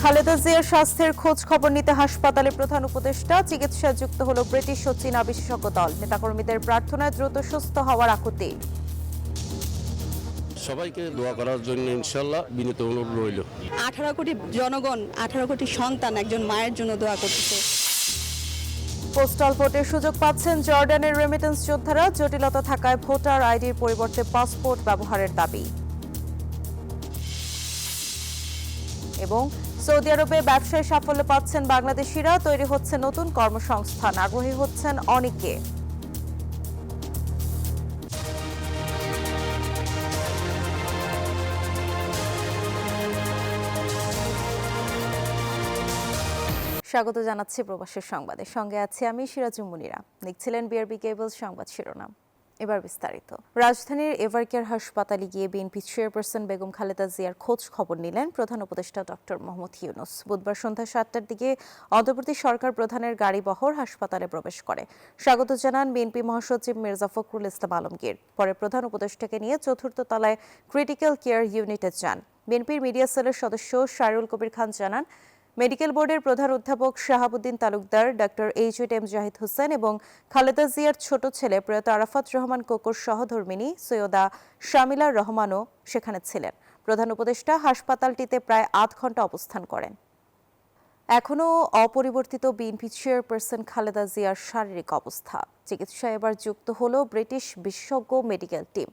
খালেদা জিয়ার স্বাস্থ্যের খোঁজ খবর নিতে হাসপাতালে প্রধান উপদেষ্টা, চিকিৎসায় যুক্ত হলো ব্রিটিশ ও চীনা বিশেষজ্ঞ দল। নেতাকর্মীদের প্রার্থনায় দ্রুত সুস্থ হওয়ার আকুতি। সবাইকে দোয়া করার জন্য ইনশাল্লাহ বিনীত অনুরোধ রইল। 18 কোটি জনগণ, 18 কোটি সন্তান একজন মায়ের জন্য দোয়া করতেছে। পোস্টাল ভোটের সুযোগ পাচ্ছেন জর্ডানের রেমিটেন্স যোদ্ধারা। জটিলতা থাকায় ভোটার আইডির পরিবর্তে পাসপোর্ট ব্যবহারের দাবি। এবং সৌদি আরবে ব্যবসায় সাফল্য পাচ্ছেন বাংলাদেশিরা। তৈরি হচ্ছে নতুন কর্মসংস্থান, আগ্রহী হচ্ছেন অনেকে। স্বাগত জানাচ্ছি প্রবাসের সংবাদে। সঙ্গে আছি আমি সিরাজুম মুনিরা। লিখছিলেন বিআরবি কেবল সংবাদ শিরোনাম। এবার বিস্তারিত। রাজধানীর এভারকেয়ার হাসপাতালে গিয়ে বিএনপি চেয়ারপারসন বেগম খালেদা জিয়ার খোঁজ খবর নিলেন প্রধান উপদেষ্টা ডক্টর মোহাম্মদ ইউনূস। বুধবার সন্ধ্যা 7টার দিকে অন্তর্বর্তী সরকার প্রধানের গাড়িবহর হাসপাতালে প্রবেশ করে। স্বাগত জানান বিএনপি মহাসচিব মির্জা ফখরুল ইসলাম আলমগীর। পরে প্রধান উপদেষ্টাকে নিয়ে চতুর্থ তলায় ক্রিটিক্যাল কেয়ার ইউনিটে যান। বিএনপির মিডিয়া সেলের সদস্য শাহরুল কবির খান জানান, মেডিকেল বোর্ডের প্রধান অধ্যাপক শাহাবুদ্দিন তালুকদার, ডক্টর এইচ.এম. জাহিদ হোসেন এবং খালেদা জিয়ার ছোট ছেলে প্রয়াত আরাফাত রহমান কোকোর সহধর্মিণী সৈয়দা শামিলা রহমানও সেখানে ছিলেন। প্রধান উপদেষ্টা হাসপাতালটিতে প্রায় আধ ঘণ্টা অবস্থান করেন। এখনও অপরিবর্তিত বিএনপি চেয়ারপারসন খালেদা জিয়ার শারীরিক অবস্থা। চিকিৎসায় এবার যুক্ত হল ব্রিটিশ বিশেষজ্ঞ মেডিকেল টিম,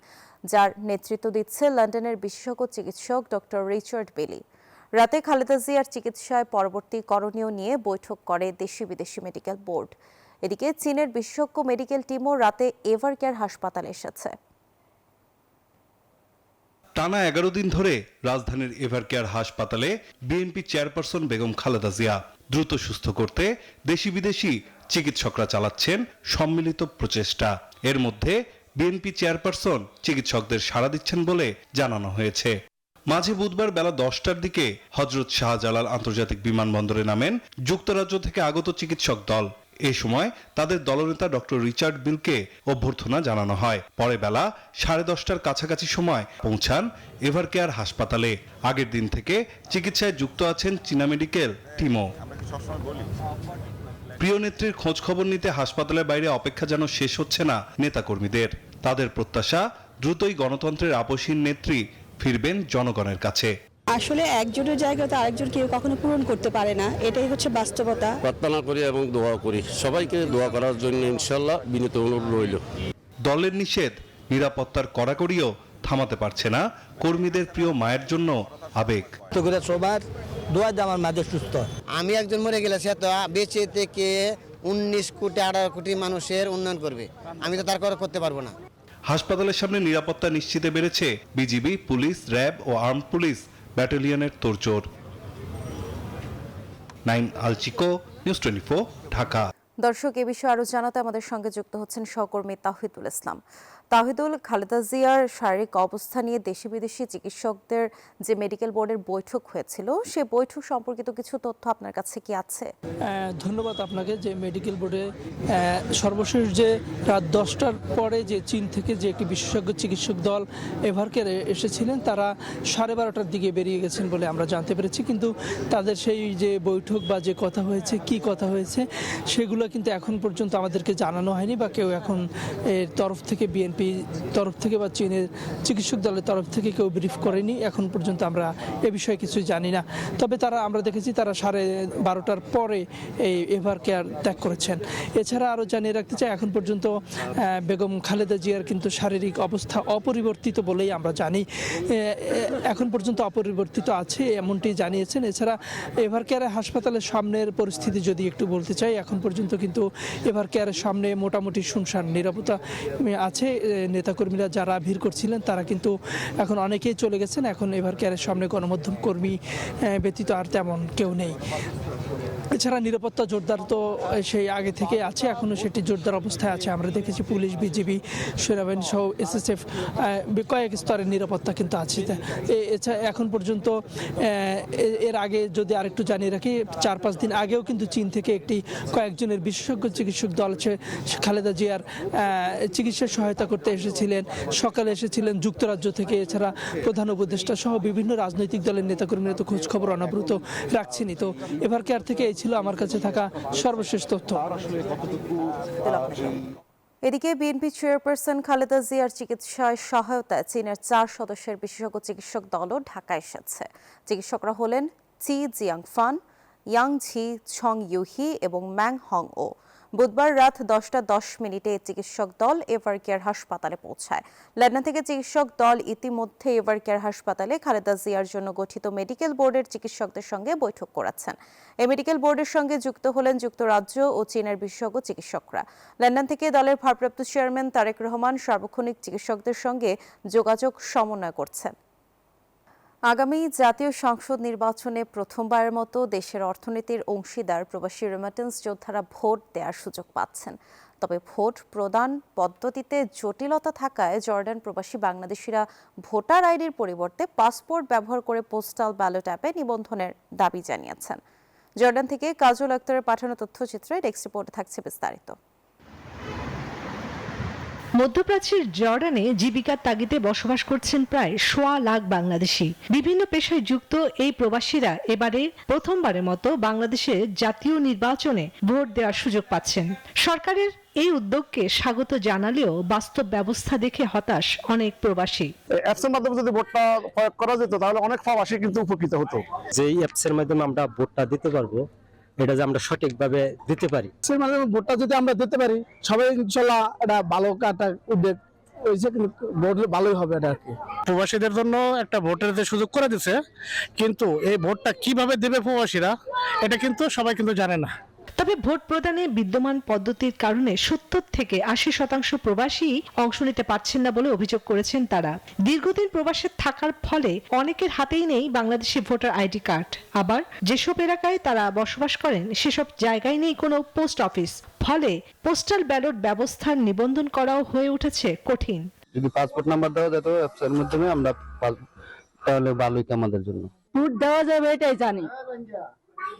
যার নেতৃত্ব দিচ্ছে লন্ডনের বিশেষজ্ঞ চিকিৎসক ডক্টর রিচার্ড বেলি। রাতে খালেদা জিয়ার চিকিৎসায় পরবর্তী করণীয় নিয়ে বৈঠক করে দেশি বিদেশি মেডিকেল বোর্ড। এদিকে চীনের বিশেষজ্ঞ মেডিকেল টিমও রাতে এভারকেয়ার হাসপাতালে এসেছে। টানা 11 দিন ধরে রাজধানীর এভারকেয়ার হাসপাতালে বিএনপি চেয়ারপারসন বেগম খালেদা জিয়া দ্রুত সুস্থ করতে দেশি বিদেশি চিকিৎসকরা চালাচ্ছেন সম্মিলিত প্রচেষ্টা। এর মধ্যে বিএনপি চেয়ারপারসন চিকিৎসকদের সাড়া দিচ্ছেন বলে জানানো হয়েছে। মাঝে বুধবার বেলা 10টার দিকে হযরত শাহজালাল আন্তর্জাতিক বিমানবন্দরে নামেন যুক্তরাজ্য থেকে আগত চিকিৎসক দল। এ সময় তাদের দলনেতা ডক্টর রিচার্ড বিলকে অভ্যর্থনা জানানো হয়। পরে বেলা 10:30টার কাছাকাছি সময় পৌঁছান এভারকেয়ার হাসপাতালে। আগের দিন থেকে চিকিৎসায় যুক্ত আছেন চীনা মেডিকেল টিমও। প্রিয় নেত্রীর খোঁজ খবর নিতে হাসপাতালের বাইরে অপেক্ষা যেন শেষ হচ্ছে না নেতাকর্মীদের। তাদের প্রত্যাশা দ্রুতই গণতন্ত্রের আপসহীন নেত্রী ফিরবেন জনগণের কাছে। আসলে একজনের জায়গা তো আরেকজন কেউ কখনো পূরণ করতে পারে না, এটাই হচ্ছে বাস্তবতা। প্রার্থনা করি এবং দোয়া করি, সবাইকে দোয়া করার জন্য ইনশাল্লাহ বিনীত অনুরোধ রইল। দলের নিষেধ, নিরাপত্তার কড়াকড়িও থামাতে পারছে না কর্মীদের প্রিয় মায়ের জন্য আবেগ। সবার দোয়া দিয়ে আমার মাদের সুস্থ। আমি একজন মরে গেলে সে তো বেঁচে থেকে 19 কোটি 18 কোটি মানুষের উন্নয়ন করবে, আমি তো তার করতে পারবো না। হাসপাতালের সামনে নিরাপত্তা নিশ্চিতে বেড়েছে বিজিবি, পুলিশ, র্যাব ও আর্ম পুলিশ ব্যাটালিয়নের তোড়জোড়। নাইম আলচিকো, নিউজ 24, ঢাকা। দর্শক, এ বিষয়ে আরো জানাতে আমাদের সঙ্গে যুক্ত হচ্ছেন সহকর্মী তাওহিদুল ইসলাম। তাওহিদুল, খালেদা জিয়ার শারীরিক অবস্থা নিয়ে দেশি বিদেশি চিকিৎসকদের যে মেডিকেল বোর্ডের বৈঠক হয়েছিল, সে বৈঠক সম্পর্কিত কিছু তথ্য আপনার কাছে কি আছে? ধন্যবাদ আপনাকে। যে মেডিকেল বোর্ডে সর্বশেষ যে রাত 10টার পরে যে চীন থেকে যে একটি বিশেষজ্ঞ চিকিৎসক দল এভারকেয়ারে এসেছিলেন, তারা 12:30টার দিকে বেরিয়ে গেছেন বলে আমরা জানতে পেরেছি। কিন্তু তাদের সেই যে বৈঠক বা যে কথা হয়েছে, কি কথা হয়েছে, সেগুলো কিন্তু এখন পর্যন্ত আমাদেরকে জানানো হয়নি বা কেউ এখন এর তরফ থেকে, বিএনপি তরফ থেকে বা চীনের চিকিৎসক দলের তরফ থেকে কেউ ব্রিফ করেনি। এখন পর্যন্ত আমরা এ বিষয়ে কিছু জানি না। তবে আমরা দেখেছি তারা 12:30টার পরে এই এভারকেয়ার ত্যাগ করেছেন। এছাড়া আরও জানিয়ে রাখতে চাই, এখন পর্যন্ত বেগম খালেদা জিয়ার কিন্তু শারীরিক অবস্থা অপরিবর্তিত বলেই আমরা জানি। এখন পর্যন্ত অপরিবর্তিত আছে এমনটি জানিয়েছেন। এছাড়া এভারকেয়ারের হাসপাতালের সামনের পরিস্থিতি যদি একটু বলতে চাই, এখন পর্যন্ত কিন্তু এভারকেয়ারের সামনে মোটামুটি শুনশান, নিরাপত্তা আছে। নেতাকর্মীরা যারা ভিড় করছিলেন তারা কিন্তু এখন অনেকেই চলে গেছেন। এখন এভারকেয়ারের সামনে গণমাধ্যম কর্মী ব্যতীত আর তেমন কেউ নেই। এছাড়া নিরাপত্তা জোরদার তো সেই আগে থেকে আছে, এখনো সেটি জোরদার অবস্থায় আছে। আমরা দেখেছি পুলিশ, বিজিবি, সেনাবাহিনী সহ SSF কয়েক স্তরের নিরাপত্তা কিন্তু আছে। এছাড়া এখন পর্যন্ত এর আগে যদি আরেকটু জানিয়ে রাখি, 4-5 দিন আগেও কিন্তু চীন থেকে কয়েকজনের বিশেষজ্ঞ চিকিৎসক দল খালেদা জিয়ার চিকিৎসা সহায়তা করতে এসেছিলেন। সকালে এসেছিলেন যুক্তরাজ্য থেকে। এছাড়া প্রধান উপদেষ্টা সহ বিভিন্ন রাজনৈতিক দলের নেতাকর্মীরা তো খোঁজ খবর অনাবৃত রাখছেনই। তো এভারকেয়ার থেকে এই ছিল আমার কাছে থাকা সর্বশেষ তথ্য। এদিকে বিএনপি চেয়ারপারসন খালেদা জিয়ার চিকিৎসায় সহায়তায় চীনের 4 সদস্যের বিশেষজ্ঞ চিকিৎসক দলও ঢাকা এসেছে। চিকিৎসকরা হলেন চি জিয়াংফান, ইয়াং ঝি ছং ইউহি এবং ম্যাং হং ও। বুধবার রাত 10টা 10 মিনিটে চিকিৎসক দল এভারকেয়ার হাসপাতালে পৌঁছায়। লন্ডন থেকে চিকিৎসক দল ইতিমধ্যে এভারকেয়ার হাসপাতালে খালেদা জিয়ার জন্য গঠিত মেডিকেল বোর্ডের চিকিৎসকদের সঙ্গে বৈঠক করেছেন। এই মেডিকেল বোর্ডের সঙ্গে যুক্ত হলেন যুক্তরাজ্য ও চীনের বিশেষজ্ঞ চিকিৎসকরা। লন্ডন থেকে দলের ভারপ্রাপ্ত চেয়ারম্যান তারেক রহমান সার্বক্ষণিক চিকিৎসকদের সঙ্গে যোগাযোগ সমন্বয় করছেন। আগামী জাতীয় সংসদ নির্বাচনে প্রথমবারের মতো দেশের অর্থনীতির অংশীদার প্রবাসী রেমিটেন্স যোদ্ধারা ভোট দেওয়ার সুযোগ পাচ্ছেন। তবে ভোট প্রদান পদ্ধতিতে জটিলতা থাকায় জর্ডান প্রবাসী বাংলাদেশিরা ভোটার আইডির পরিবর্তে পাসপোর্ট ব্যবহার করে পোস্টাল ব্যালট অ্যাপে নিবন্ধনের দাবি জানিয়েছেন। জর্ডান থেকে কাজল আক্তারের পাঠানো তথ্যচিত্রে ডেস্ক রিপোর্টে থাকছে বিস্তারিত। মধ্যপ্রাচ্যের জর্ডানে জীবিকার তাগিদে বসবাস করছেন প্রায় 1.25 লাখ বাংলাদেশি। বিভিন্ন পেশায় যুক্ত এই প্রবাসীরা এবারে প্রথমবারের মতো বাংলাদেশের জাতীয় নির্বাচনে ভোট দেওয়ার সুযোগ পাচ্ছেন। সরকারের এই উদ্যোগকে স্বাগত জানালেও বাস্তব ব্যবস্থা দেখে হতাশ অনেক প্রবাসী। অ্যাপসের মাধ্যমে যদি ভোটটা প্রয়োগ করা যেত তাহলে অনেক প্রবাসী কিন্তু উপকৃত হতো। যে এই অ্যাপসের মাধ্যমে আমরা ভোটটা দিতে পারবো, এটা যে আমরা সঠিকভাবে দিতে পারি, সেই মাধ্যমে ভোটটা যদি আমরা দিতে পারি সবাই ইনশাল্লাহ এটা ভালো একটা উদ্যোগ হয়েছে, কিন্তু ভোট ভালোই হবে এটা আর কি। প্রবাসীদের জন্য একটা ভোটের যে সুযোগ করে দিচ্ছে, কিন্তু এই ভোটটা কিভাবে দেবে প্রবাসীরা এটা কিন্তু সবাই কিন্তু জানে না। তবে ভোট প্রদানে বিদ্যমান পদ্ধতির কারণে 70 থেকে 80% প্রবাসী অংশ নিতে পারছেন না বলে অভিযোগ করেছেন তারা। দীর্ঘদিন প্রবাসে থাকার ফলে অনেকের হাতেই নেই বাংলাদেশি ভোটার আইডি কার্ড। আবার যেসব এলাকায় তারা বসবাস করেন সেসব জায়গায় নেই কোনো পোস্ট অফিস। ফলে পোস্টাল ব্যালট ব্যবস্থার নিবন্ধন করাও হয়ে উঠেছে কঠিন। যদি পাসপোর্ট নাম্বার দেওয়া যেত অ্যাপসের মাধ্যমে আমরা, তাহলে ভালোই আমাদের জন্য। ভোট দেওয়া যাবে এটাই জানি,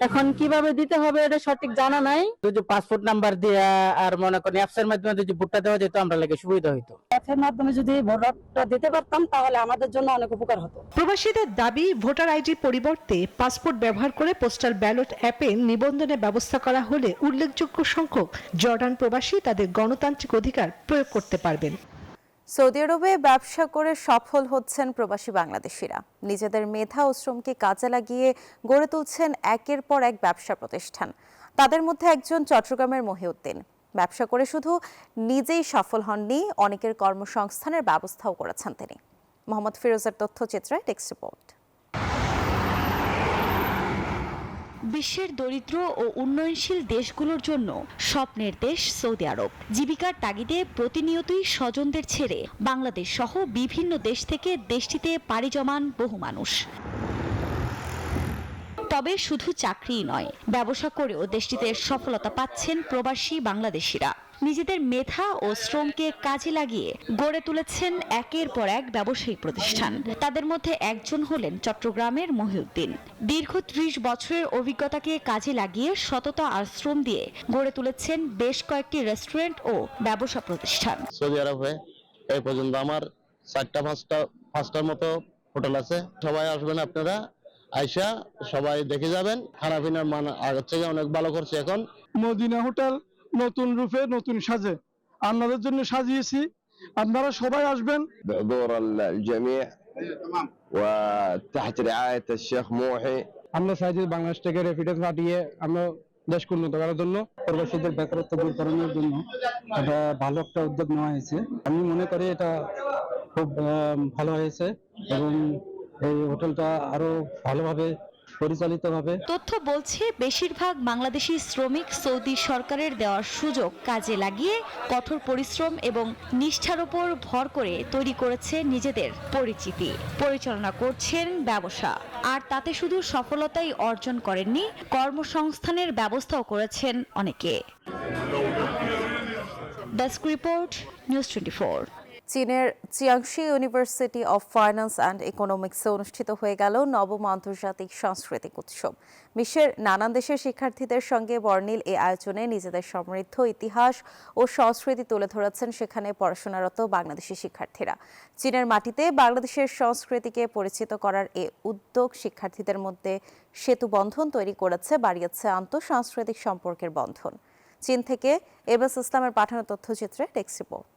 এখন কিভাবে দিতে হবে এটা সঠিক জানা নাই। যদি পাসপোর্ট নাম্বার দিয়ে আর মনে করেন অ্যাপসের মাধ্যমে যদি ভোটটা দেওয়া যেত আমরা লাগে সুবিধা হতো। অ্যাপের মাধ্যমে যদি ভোটটা দিতে পারতাম তাহলে আমাদের জন্য অনেক উপকার হতো। প্রবাসীদের দাবি, ভোটার আইডির পরিবর্তে পাসপোর্ট ব্যবহার করে পোস্টাল ব্যালট অ্যাপে নিবন্ধনের ব্যবস্থা করা হলে উল্লেখযোগ্য সংখ্যক জর্ডান প্রবাসী তাদের গণতান্ত্রিক অধিকার প্রয়োগ করতে পারবেন। সৌদি আরবে ব্যবসা করে সফল হচ্ছেন প্রবাসী বাংলাদেশিরা। নিজেদের মেধা ও শ্রমকে কাজে লাগিয়ে গড়ে তুলছেন একের পর এক ব্যবসা প্রতিষ্ঠান। তাদের মধ্যে একজন চট্টগ্রামের মহিউদ্দিন। ব্যবসা করে শুধু নিজেই সফল হননি, অনেকের কর্মসংস্থানের ব্যবস্থাও করেছেন তিনি। মোহাম্মদ ফিরোজের তথ্যচিত্রে ডেস্ক রিপোর্ট। বিশ্বের দরিদ্র ও উন্নয়নশীল দেশগুলোর জন্য স্বপ্নের দেশ সৌদি আরব। জীবিকার তাগিদে প্রতিনিয়তই স্বজনদের ছেড়ে বাংলাদেশ সহ বিভিন্ন দেশ থেকে দেশটিতে পাড়ি জমান বহু মানুষ। তবে শুধু চাকরিই নয়, ব্যবসা করেও দেশটিতে সফলতা পাচ্ছেন প্রবাসী বাংলাদেশিরা। নিজেদের মেধা ও শ্রমকে কাজে লাগিয়ে গড়ে তুলেছেন একের পর এক ব্যবসায়িক প্রতিষ্ঠান। তাদের মধ্যে একজন হলেন চট্টগ্রামের মহিউদ্দিন। দীর্ঘ 30 বছরের অভিজ্ঞতাকে কাজে লাগিয়ে সততা আর শ্রম দিয়ে গড়ে তুলেছেন বেশ কয়েকটি রেস্টুরেন্ট ও ব্যবসা প্রতিষ্ঠান। সৌদি আরবে এই পর্যন্ত আমার 4-5টার মতো হোটেল আছে। সবাই আসবেন আপনারা, আইসা সবাই দেখে যাবেন। খানাপিনার মান আগের থেকে অনেক ভালো করছে এখন। মদিনা হোটেল নতুন রূপে নতুন সাজে আপনাদের জন্য সাজিয়েছি, আপনারা সবাই আসবেন। دور الجميع وتحت رعاية الشيخ موحي। আমরা চাই যে বাংলাদেশ থেকে রেফিডেন্স পাঠিয়ে আমরা দেশকে উন্নত করার জন্য, প্রবাসীদের বেকারত্ব দূর করানোর জন্য এটা ভালো একটা উদ্যোগ নেওয়া হয়েছে। আমি মনে করি এটা খুব ভালো হয়েছে এবং এই হোটেলটা আরো ভালোভাবে পরিচালিতভাবে। তথ্য বলছে বেশিরভাগ বাংলাদেশি শ্রমিক সৌদি সরকারের দেওয়া সুযোগ কাজে লাগিয়ে কঠোর পরিশ্রম এবং নিষ্ঠার উপর ভর করে তৈরি করেছে নিজেদের পরিচিতি, পরিচালনা করছেন ব্যবসা। আর তাতে শুধু সফলতাই অর্জন করেননি, কর্মসংস্থানের ব্যবস্থাও করেছেন অনেকে। Desk report, news 24। চীনের Jiangxi university of finance and ইকোনমিক্সে অনুষ্ঠিত হয়ে গেল নবম আন্তর্জাতিক সাংস্কৃতিক উৎসব। বিশ্বের নানান দেশের শিক্ষার্থীদের সঙ্গে বর্ণিল এই আয়োজনে নিজেদের সমৃদ্ধ ইতিহাস ও সংস্কৃতি তুলে ধরেছেন সেখানে পড়াশোনারত বাংলাদেশি শিক্ষার্থীরা। চীনের মাটিতে বাংলাদেশের সংস্কৃতিকে পরিচিত করার এ উদ্যোগ শিক্ষার্থীদের মধ্যে সেতু বন্ধন তৈরি করেছে, বাড়িয়েছে আন্তঃসাংস্কৃতিক সম্পর্কের বন্ধন। চীন থেকে এবাস ইসলামের পাঠানো তথ্যচিত্রে ডেস্ক রিপোর্ট।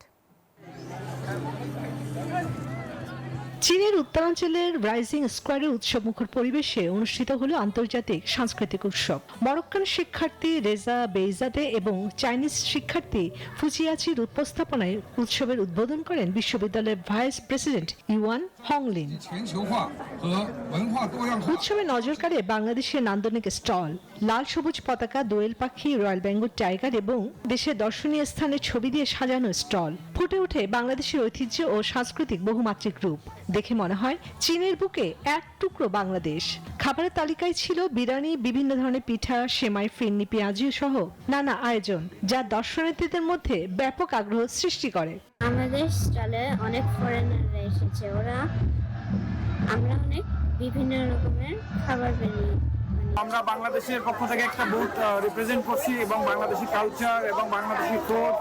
চীনের উত্তরাঞ্চলের রাইজিং স্কোয়ারে উৎসবমুখর পরিবেশে অনুষ্ঠিত হলো আন্তর্জাতিক সাংস্কৃতিক উৎসব। মরক্কান শিক্ষার্থী রেজা বেইজাদে এবং চাইনিজ শিক্ষার্থী ফুজিয়াচির উপস্থাপনায় উৎসবের উদ্বোধন করেন বিশ্ববিদ্যালয়ের ভাইস প্রেসিডেন্ট ইউয়ান হংলিন। উৎসবে নজর কাড়ে বাংলাদেশের নান্দনিক স্টল, লাল সবুজ পতাকা, দোয়েল পাখি, রয়্যাল বেঙ্গল টাইগার এবং দেশের দর্শনীয় স্থানের ছবি দিয়ে সাজানো স্টল। ফুটে ওঠে বাংলাদেশের ঐতিহ্য ও সাংস্কৃতিক বহুমাত্রিক রূপ। দেখে মনে হয় চীনের বুকে এক টুকরো বাংলাদেশ। খাবারের তালিকায় ছিল বিরিয়ানি, বিভিন্ন ধরনের পিঠা, সেমাই, ফিরনি, পেঁয়াজি সহ নানা আয়োজন, যা দর্শনার্থীদের মধ্যে ব্যাপক আগ্রহ সৃষ্টি করে। আমাদের স্টলে অনেক ফরেনাররা এসেছে, আমরা অনেক বিভিন্ন রকমের খাবার বানিয়ে আমরা বাংলাদেশের পক্ষ থেকে একটা বুথ রিপ্রেজেন্ট করছি এবং বাংলাদেশি কালচার এবং বাংলাদেশি ফুড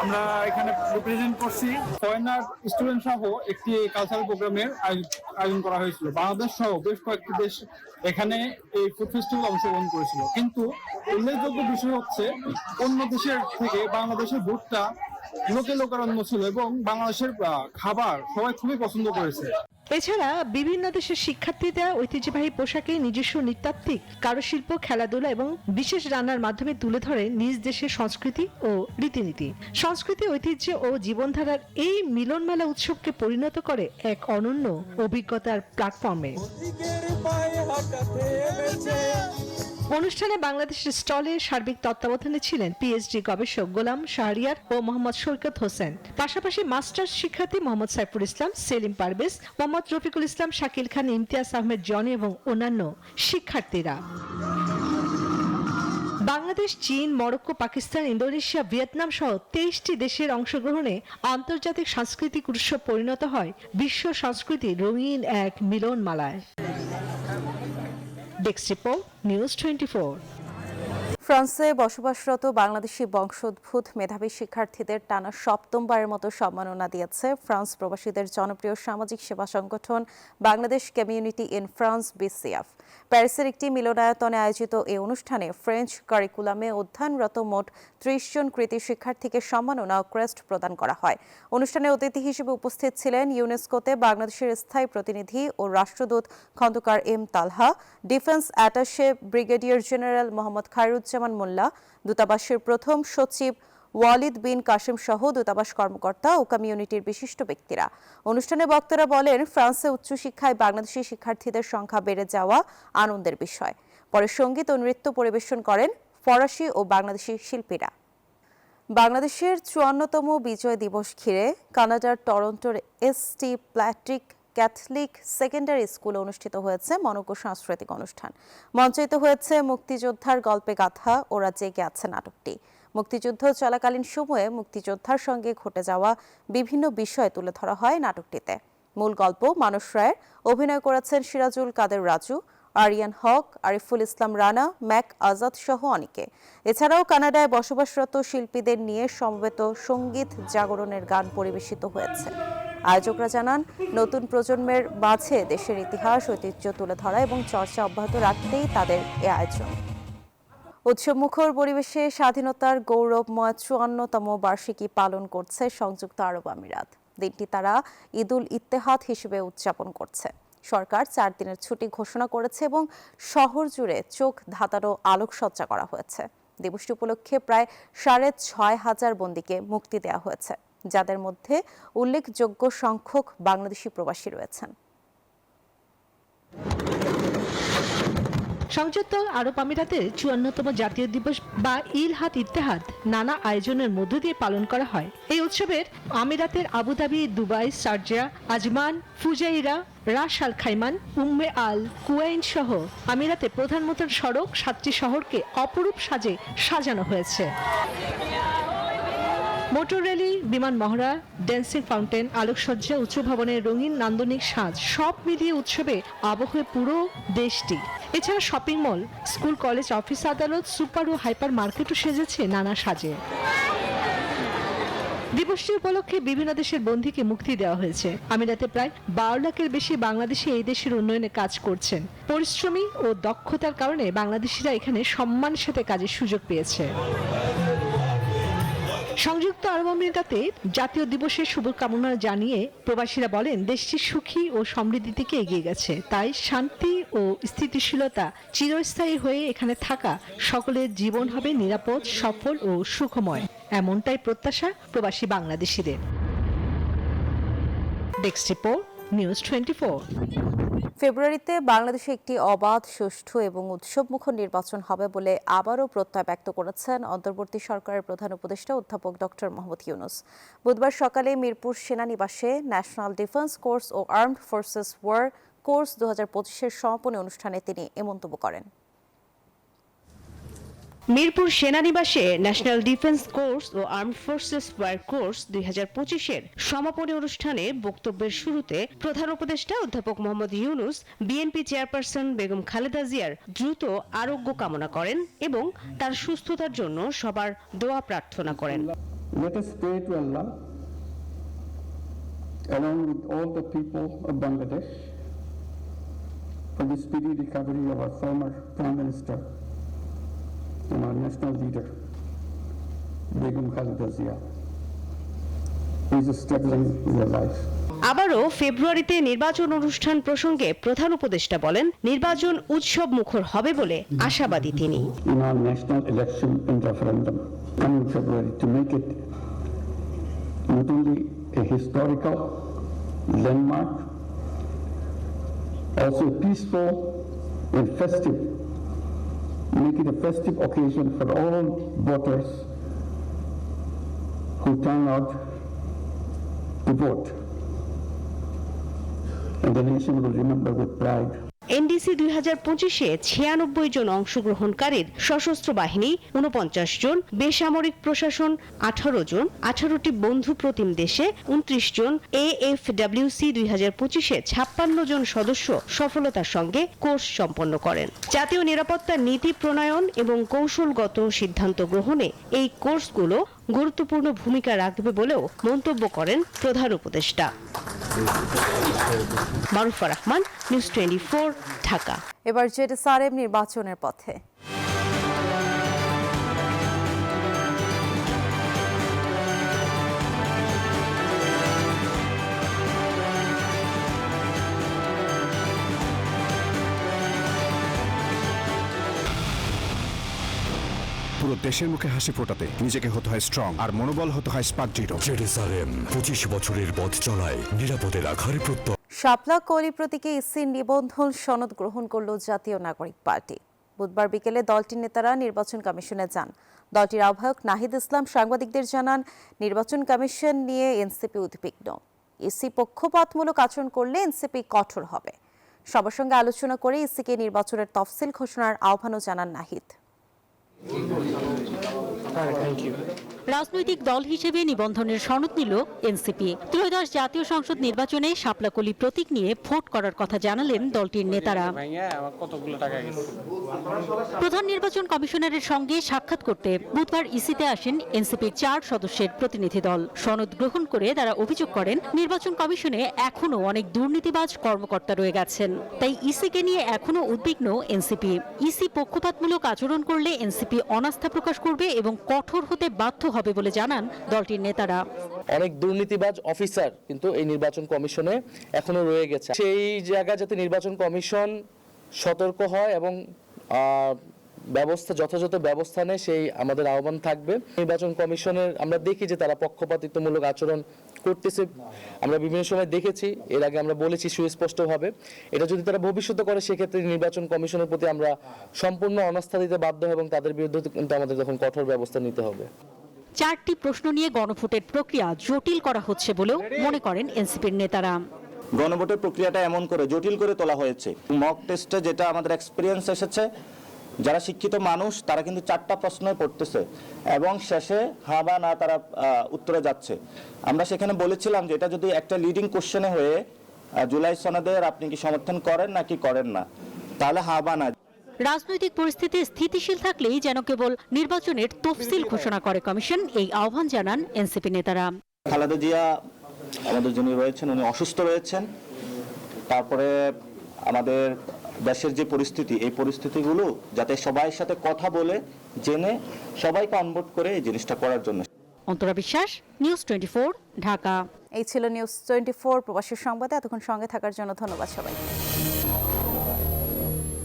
আমরা এখানে রিপ্রেজেন্ট করছি। ফরেনার স্টুডেন্ট সহ একটি কালচারাল প্রোগ্রামের আয়োজন করা হয়েছিল। বাংলাদেশ সহ বেশ কয়েকটি দেশ এখানে এই ফুড ফেস্টিভ্যাল অংশগ্রহণ করেছিল। কিন্তু উল্লেখযোগ্য বিষয় হচ্ছে অন্য দেশের থেকে বাংলাদেশের ফুডটা লোকারণ্য ছিল এবং বাংলাদেশের খাবার সবাই খুবই পছন্দ করেছে। এছাড়া বিভিন্ন দেশের শিক্ষার্থীরা ঐতিহ্যবাহী পোশাকে নিজস্ব নৃতাত্ত্বিক, কারুশিল্প, খেলাধুলা এবং বিশেষ রান্নার মাধ্যমে তুলে ধরে নিজ দেশের সংস্কৃতি ও রীতিনীতি। সংস্কৃতি, ঐতিহ্য ও জীবনধারার এই মিলনমেলা উৎসবকে পরিণত করে এক অনন্য অভিজ্ঞতার প্ল্যাটফর্মে। অনুষ্ঠানে বাংলাদেশের স্টলে সার্বিক তত্ত্বাবধানে ছিলেন পিএইচডি গবেষক গোলাম শাহরিয়ার ও মোহাম্মদ শরকত হোসেন। পাশাপাশি মাস্টার্স শিক্ষার্থী মোহাম্মদ সাইফুল ইসলাম, সেলিম পারভেজ, মোহাম্মদ রফিকুল ইসলাম, শাকিল খান, ইমতিয়াজ আহমেদ জনি এবং অন্যান্য শিক্ষার্থীরা। বাংলাদেশ, চীন, মরক্কো, পাকিস্তান, ইন্দোনেশিয়া, ভিয়েতনাম সহ 23টি দেশের অংশগ্রহণে আন্তর্জাতিক সাংস্কৃতিক উৎসব পরিণত হয় বিশ্ব সংস্কৃতির রঙিন এক মিলনমালায়। Desk report, news 24। ফ্রান্সে বসবাসরত বাংলাদেশি বংশোদ্ভূত মেধাবী শিক্ষার্থীদের টানা সপ্তমবারের মতো সম্মাননা দিয়েছে ফ্রান্স প্রবাসীদের জনপ্রিয় সামাজিক সেবা সংগঠন Bangladesh community in France, BCF. প্যারিসের একটি মিলনায়তনে আয়োজিত এই অনুষ্ঠানে ফ্রেঞ্চ কারিকুলামে অধ্যয়নরত মোট 30 জন কৃতি শিক্ষার্থীকে সম্মাননা ও ক্রেস্ট প্রদান করা হয়। অনুষ্ঠানে অতিথি হিসেবে উপস্থিত ছিলেন ইউনেস্কোতে বাংলাদেশের স্থায়ী প্রতিনিধি ও রাষ্ট্রদূত Khandaker M Talha, defence attache brigadier general Mohammad Khairuzzaman Mollah, দূতাবাসের প্রথম সচিব ওয়ালিদ বিন কাসেম সহ দূতাবাস কর্মকর্তা ও কমিউনিটির বিশিষ্ট ব্যক্তিরা। অনুষ্ঠানে বক্তারা বলেন, ফ্রান্সে উচ্চশিক্ষায় বাংলাদেশি শিক্ষার্থীদের সংখ্যা বেড়ে যাওয়া আনন্দের বিষয়। পরে সঙ্গীত ও নৃত্য পরিবেশন করেন ফরাসি ও বাংলাদেশি শিল্পীরা। বাংলাদেশের 54তম বিজয় দিবস ঘিরে কানাডার টরন্টোর এসটি প্ল্যাট্রিক ক্যাথলিক সেকেন্ডারি স্কুলে অনুষ্ঠিত হয়েছে মনোজ্ঞ সাংস্কৃতিক অনুষ্ঠান। মঞ্চায়িত হয়েছে মুক্তিযোদ্ধার গল্পে গাথা ওরা জেগে আছে নাটকটি। মুক্তিযুদ্ধ চলাকালীন সময়ে মুক্তিযোদ্ধার সঙ্গে ঘটে যাওয়া বিভিন্ন বিষয় তুলে ধরা হয় নাটকটিতে। মূল গল্প মানস রায়ের, অভিনয় করেছেন সিরাজুল কাদের রাজু, আরিয়ান হক, আরিফুল ইসলাম রানা, ম্যাক আজাদ সহ অনেকে। এছাড়াও কানাডায় বসবাসরত শিল্পীদের নিয়ে সমবেত সঙ্গীত জাগরণের গান পরিবেশিত হয়েছে। আয়োজকরা জানান, নতুন প্রজন্মের মাঝে দেশের ইতিহাস, ঐতিহ্য তুলে ধরা এবং চর্চা অব্যাহত রাখতেই তাদের এ আয়োজন। উৎসবমুখর পরিবেশে স্বাধীনতার গৌরবময় 54তম বার্ষিকী পালন করছে সংযুক্ত আরব আমিরাত। দিনটি তারা ঈদুল ইত্তেহাদ হিসেবে উদযাপন করছে। সরকার 4 দিনের ছুটি ঘোষণা করেছে এবং শহর জুড়ে চোখ ধাঁধানো আলোকসজ্জা করা হয়েছে। দিবসটি উপলক্ষে প্রায় 6500 বন্দীকে মুক্তি দেওয়া হয়েছে, যাদের মধ্যে উল্লেখযোগ্য সংখ্যক বাংলাদেশি প্রবাসী রয়েছেন। সংযুক্ত আরব আমিরাতের 54তম জাতীয় দিবস বা ইল হাত ইত্তেহাদ নানা আয়োজনের মধ্য দিয়ে পালন করা হয়। এই উৎসবের আমিরাতের Abu Dhabi, Dubai, Sharjah, Ajman, Fujairah, Ras Al Khaimah, Umm Al Quwain সহ আমিরাতে প্রধান সড়ক 7টি শহরকে অপরূপ সাজে সাজানো হয়েছে। মোটর র্যালি, বিমান মহড়া, ড্যান্সিং ফাউন্টেন, আলোকসজ্জা, উচ্চ ভবনের রঙিন নান্দনিক সাজ সব মিলিয়ে উৎসবে আবহে পুরো দেশটি। এছাড়া shopping mall, school, college, office, আদালত, সুপার ও হাইপার মার্কেটও সেজেছে নানা সাজে। দিবসটি উপলক্ষে বিভিন্ন দেশের বন্দীকে মুক্তি দেওয়া হয়েছে। আমিরাতে প্রায় 12 লাখের বেশি বাংলাদেশি এই দেশের উন্নয়নে কাজ করছেন। পরিশ্রমী ও দক্ষতার কারণে বাংলাদেশিরা এখানে সম্মানের সাথে কাজের সুযোগ পেয়েছে। সংযুক্ত আরব আমিরাতে জাতীয় দিবসের শুভকামনা জানিয়ে প্রবাসীরা বলেন, দেশটি সুখী ও সমৃদ্ধি থেকে এগিয়ে গেছে। তাই শান্তি ও স্থিতিশীলতা চিরস্থায়ী হয়ে এখানে থাকা সকলের জীবন হবে নিরাপদ, সফল ও সুখময়, এমনটাই প্রত্যাশা প্রবাসী বাংলাদেশিদের। Desk report, news 24। ফেব্রুয়ারিতে বাংলাদেশে একটি অবাধ, সুষ্ঠু এবং উৎসবমুখর নির্বাচন হবে বলে আবারও প্রত্যয় ব্যক্ত করেছেন অন্তর্বর্তী সরকারের প্রধান উপদেষ্টা অধ্যাপক ডক্টর মোহাম্মদ ইউনূস। বুধবার সকালে মিরপুর সেনানিবাসে ন্যাশনাল ডিফেন্স কোর্স ও আর্মড ফোর্সেস ওয়ার কোর্স 2025-এর সমাপনী অনুষ্ঠানে তিনি এ মন্তব্য করেন। মিরপুর সেনানিবাসে ন্যাশনাল ডিফেন্স কোর্স ও আর্মড ফোর্সেস ওয়ার কোর্স 2025-এর সমাপনী অনুষ্ঠানে বক্তব্যের শুরুতে প্রধান উপদেষ্টা অধ্যাপক মোহাম্মদ ইউনূস বিএনপি চেয়ারপারসন বেগম খালেদা জিয়ার দ্রুত আরোগ্য কামনা করেন এবং তার সুস্থতার জন্য সবার দোয়া প্রার্থনা করেন। Let us pray to Allah, along with all the people of Bangladesh, for the speedy recovery of our former Prime Minister and our national leader, Begum Khaleda Zia, who is struggling in her life. আবারও ফেব্রুয়ারিতে নির্বাচন অনুষ্ঠান প্রসঙ্গে প্রধান উপদেষ্টা বলেন, নির্বাচন উৎসব মুখর হবে বলে আশাবাদী তিনি। In our national election and referendum coming February, to make it not only a historical landmark, also peaceful and festive, make it a festive occasion for all voters who turn out to vote, and the nation will remember with pride. NDC 2025-এ 96 জন অংশগ্রহণকারীর সশস্ত্র বাহিনী 49 জন, বেসামরিক প্রশাসন 18 জন, 18টি বন্ধু প্রতিম দেশে 29 জন, এএফডব্লিউসি 2025-এ 56 জন সদস্য সফলতার সঙ্গে কোর্স সম্পন্ন করেন। জাতীয় নিরাপত্তা নীতি প্রণয়ন এবং কৌশলগত সিদ্ধান্ত গ্রহণে এই কোর্সগুলো গুরুত্বপূর্ণ ভূমিকা রাখবে বলেও মন্তব্য করেন প্রধান উপদেষ্টা। মারুফা রহমান, নিউজ 24, ঢাকা। এবার জেডএসআরএম নির্বাচনের পথে। পুরো দেশের মুখে হাসি ফোটাতে নিজেকে হতে হয় স্ট্রং, আর মনোবল হতে হয় স্পার্ক জিরো। জেডএসআরএম 25 বছরের পথ চলায় নিরাপদে রাখার প্রত্যয়। শাপলা কলি প্রতীকে ইসির নিবন্ধন সনদ গ্রহণ করল জাতীয় নাগরিক পার্টি। বুধবার বিকেলে দলটির নেতারা নির্বাচন কমিশনে যান। দলটির আহ্বায়ক নাহিদ ইসলাম সাংবাদিকদের জানান, নির্বাচন কমিশন নিয়ে এনসিপি উদ্বিগ্ন। ইসি পক্ষপাতমূলক আচরণ করলে এনসিপি কঠোর হবে। সবার সঙ্গে আলোচনা করে ইসিকে নির্বাচনের তফসিল ঘোষণার আহ্বানও জানান নাহিদ। রাজনৈতিক দল হিসেবে নিবন্ধনের সনদ নিল এনসিপি। ত্রয়োদশ জাতীয় সংসদ নির্বাচনে শাপলাকলি প্রতীক নিয়ে ভোট করার কথা জানালেন দলটির নেতারা। প্রধান নির্বাচন কমিশনারের সঙ্গে সাক্ষাৎ করতে বুধবার ইসিতে আসেন এনসিপির 4 সদস্যের প্রতিনিধি দল। সনদ গ্রহণ করে তারা অভিযোগ করেন, নির্বাচন কমিশনে এখনো অনেক দুর্নীতিবাজ কর্মকর্তা রয়ে গেছেন। তাই ইসিকে নিয়ে এখনো উদ্বিগ্ন এনসিপি। ইসি পক্ষপাতমূলক আচরণ করলে এনসিপি অনাস্থা প্রকাশ করবে এবং কঠোর হতে বাধ্য হবে বলে জানান দলটির নেতারা। অনেক দুর্নীতিবাজ অফিসার কিন্তু এই নির্বাচন কমিশনে এখনো রয়ে গেছে। সেই জায়গা যাতে নির্বাচন কমিশন সতর্ক হয় এবং ব্যবস্থা যথাযথ ব্যবস্থা নেয় সেই আমাদের আহ্বান থাকবে। নির্বাচন কমিশনের আমরা দেখি যে তারা পক্ষপাতিত্বমূলক আচরণ করতেছে, আমরা বিভিন্ন সময় দেখেছি, এর আগে আমরা বলেছি সুস্পষ্টভাবে, এটা যদি তারা ভবিষ্যতে করে সেক্ষেত্রে নির্বাচন কমিশনের প্রতি আমরা সম্পূর্ণ অনাস্থা দিতে বাধ্য হব এবং তাদের বিরুদ্ধে কিন্তু আমাদের তখন কঠোর ব্যবস্থা নিতে হবে। 4টি প্রশ্ন নিয়ে গণভোটের প্রক্রিয়া জটিল করা হচ্ছে বলেও মনে করেন এনসিপির নেতারা। গণভোটের প্রক্রিয়াটা এমন করে জটিল করে তোলা হয়েছে। মক টেস্টে যেটা আমাদের এক্সপিরিয়েন্স এসেছে, যারা শিক্ষিত মানুষ তারা কিন্তু 4টা প্রশ্নই পড়তেছে এবং শেষে হ্যাঁ বা না তারা উত্তরে যাচ্ছে। আমরা সেখানে বলেছিলাম যে এটা যদি একটা লিডিং কোশ্চেনে হয়ে জুলাই সনদের আপনি কি সমর্থন করেন নাকি করেন না, তাহলে হ্যাঁ বা না। রাজনৈতিক পরিস্থিতি স্থিতিশীল থাকলেই যেন কেবল নির্বাচনের তফসিল ঘোষণা করে কমিশন, এই আহ্বান জানান এনসিপি নেতারা। খালেদা জিয়া আমাদের যিনি রয়েছেন উনি অসুস্থ রয়েছেন, তারপরে আমাদের দেশের যে পরিস্থিতি, এই পরিস্থিতিগুলো যাতে সবাই সাথে কথা বলে জেনে সবাইকে অনবোর্ড করে এই জিনিসটা করার জন্য। অন্তরা বিশ্বাস, নিউজ 24, ঢাকা। এই ছিল নিউজ 24 প্রবাসী সংবাদে। এতক্ষণ সঙ্গে থাকার জন্য ধন্যবাদ সবাইকে।